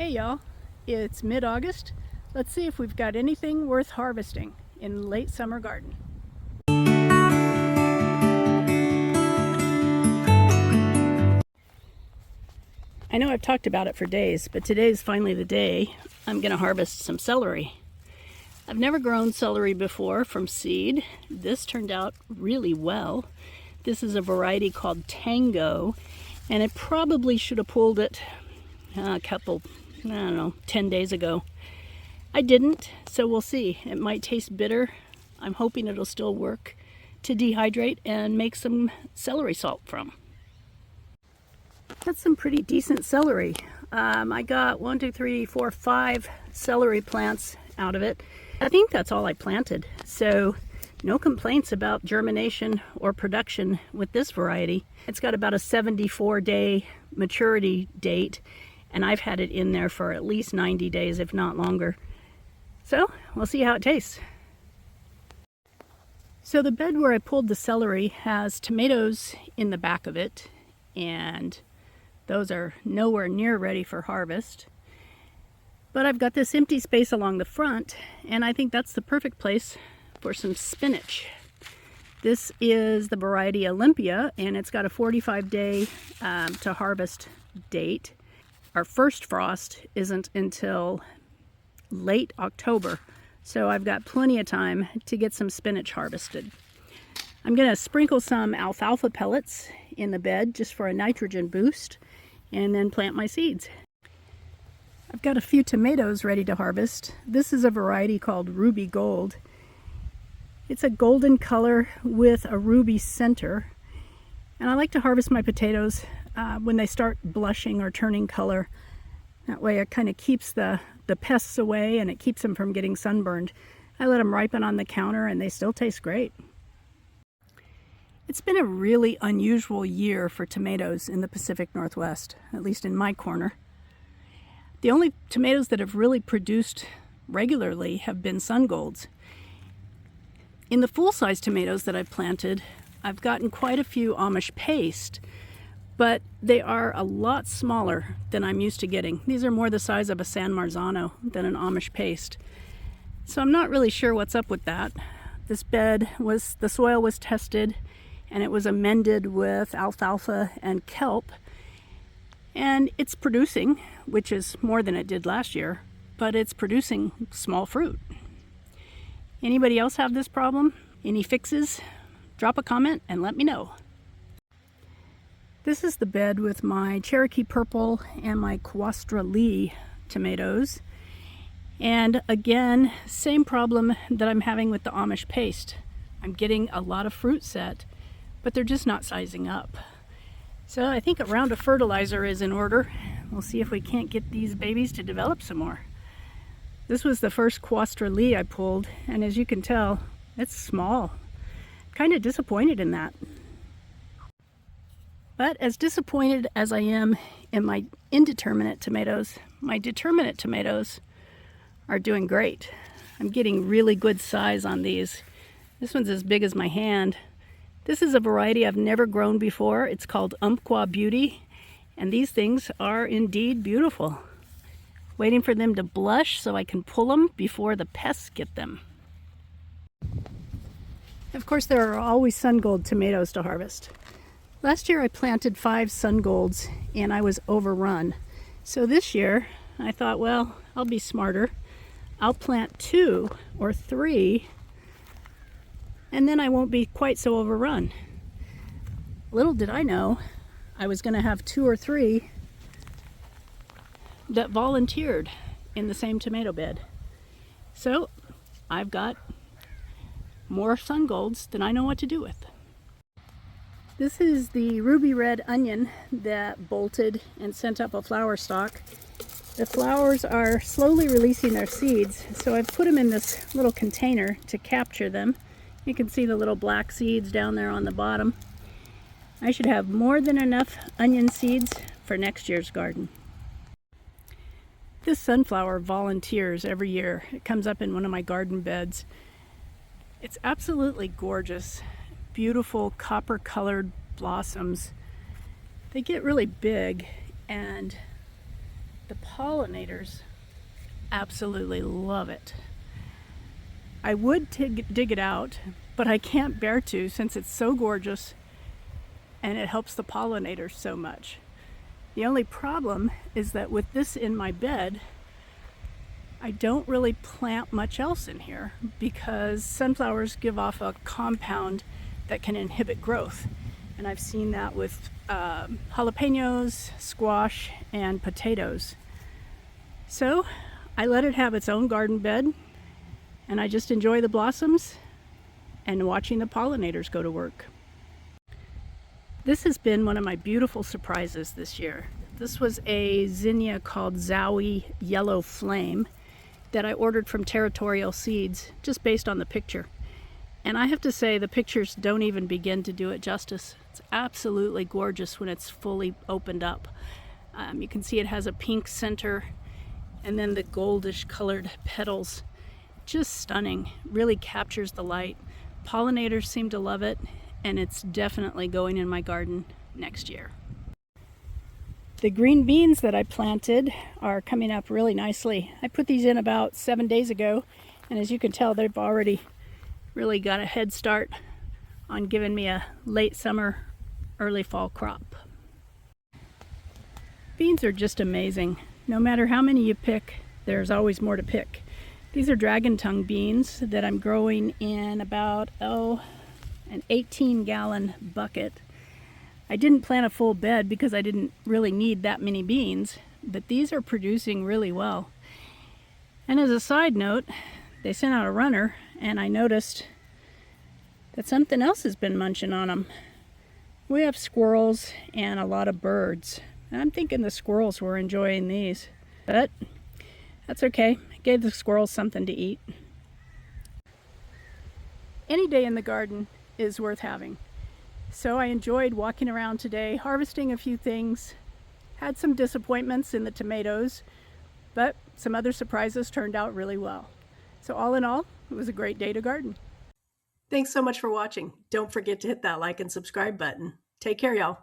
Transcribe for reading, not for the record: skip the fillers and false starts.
Hey y'all, it's mid-August. Let's see if we've got anything worth harvesting in late summer garden. I know I've talked about it for days, but today is finally the day I'm going to harvest some celery. I've never grown celery before from seed. This turned out really well. This is a variety called Tango, and I probably should have pulled it a couple, 10 days ago. I didn't, so we'll see. It might taste bitter. I'm hoping it'll still work to dehydrate and make some celery salt from. That's some pretty decent celery. I got 5 celery plants out of it. I think that's all I planted. So no complaints about germination or production with this variety. It's got about a 74-day maturity date, and I've had it in there for at least 90 days, if not longer. So we'll see how it tastes. So the bed where I pulled the celery has tomatoes in the back of it, and those are nowhere near ready for harvest. But I've got this empty space along the front, and I think that's the perfect place for some spinach. This is the variety Olympia, and it's got a 45-day to harvest date. Our first frost isn't until late October, so I've got plenty of time to get some spinach harvested. I'm going to sprinkle some alfalfa pellets in the bed just for a nitrogen boost, and then plant my seeds. I've got a few tomatoes ready to harvest. This is a variety called Ruby Gold. It's a golden color with a ruby center, and I like to harvest my potatoes when they start blushing or turning color. That way it kind of keeps the pests away, and it keeps them from getting sunburned. I let them ripen on the counter, and they still taste great. It's been a really unusual year for tomatoes in the Pacific Northwest, at least in my corner. The only tomatoes that have really produced regularly have been sun golds. In the full-size tomatoes that I've planted, I've gotten quite a few Amish paste, but they are a lot smaller than I'm used to getting. These are more the size of a San Marzano than an Amish paste. So I'm not really sure what's up with that. This bed the soil was tested, and it was amended with alfalfa and kelp, and it's producing, which is more than it did last year, but it's producing small fruit. Anybody else have this problem? Any fixes? Drop a comment and let me know. This is the bed with my Cherokee Purple and my Quastra Lee tomatoes. And again, same problem that I'm having with the Amish paste. I'm getting a lot of fruit set, but they're just not sizing up. So I think a round of fertilizer is in order. We'll see if we can't get these babies to develop some more. This was the first Quastra Lee I pulled, and as you can tell, it's small. Kind of disappointed in that. But as disappointed as I am in my indeterminate tomatoes, my determinate tomatoes are doing great. I'm getting really good size on these. This one's as big as my hand. This is a variety I've never grown before. It's called Umpqua Beauty, and these things are indeed beautiful. Waiting for them to blush so I can pull them before the pests get them. Of course, there are always sun gold tomatoes to harvest. Last year I planted 5 sun golds and I was overrun. So this year I thought, well, I'll be smarter. I'll plant 2 or 3, and then I won't be quite so overrun. Little did I know I was going to have 2 or 3 that volunteered in the same tomato bed. So I've got more sun golds than I know what to do with. This is the ruby red onion that bolted and sent up a flower stalk. The flowers are slowly releasing their seeds, so I've put them in this little container to capture them. You can see the little black seeds down there on the bottom. I should have more than enough onion seeds for next year's garden. This sunflower volunteers every year. It comes up in one of my garden beds. It's absolutely gorgeous. Beautiful copper-colored blossoms. They get really big, and The pollinators absolutely love it. I would dig it out, but I can't bear to since it's so gorgeous and it helps the pollinators so much. The only problem is that with this in my bed, I don't really plant much else in here because sunflowers give off a compound that can inhibit growth. And I've seen that with jalapenos, squash, and potatoes. So I let it have its own garden bed, and I just enjoy the blossoms and watching the pollinators go to work. This has been one of my beautiful surprises this year. This was a zinnia called Zowie Yellow Flame that I ordered from Territorial Seeds just based on the picture. And I have to say the pictures don't even begin to do it justice. It's absolutely gorgeous when it's fully opened up. You can see it has a pink center and then the goldish colored petals. Just stunning, really captures the light. Pollinators seem to love it, and it's definitely going in my garden next year. The green beans that I planted are coming up really nicely. I put these in about 7 days ago, and as you can tell, they've already really got a head start on giving me a late summer, early fall crop. Beans are just amazing. No matter how many you pick, there's always more to pick. These are dragon tongue beans that I'm growing in about, an 18-gallon bucket. I didn't plant a full bed because I didn't really need that many beans, but these are producing really well. And as a side note, they sent out a runner, and I noticed that something else has been munching on them. We have squirrels and a lot of birds. And I'm thinking the squirrels were enjoying these, but that's okay. I gave the squirrels something to eat. Any day in the garden is worth having. So I enjoyed walking around today, harvesting a few things, had some disappointments in the tomatoes, but some other surprises turned out really well. So all in all, it was a great day to garden. Thanks so much for watching. Don't forget to hit that like and subscribe button. Take care, y'all.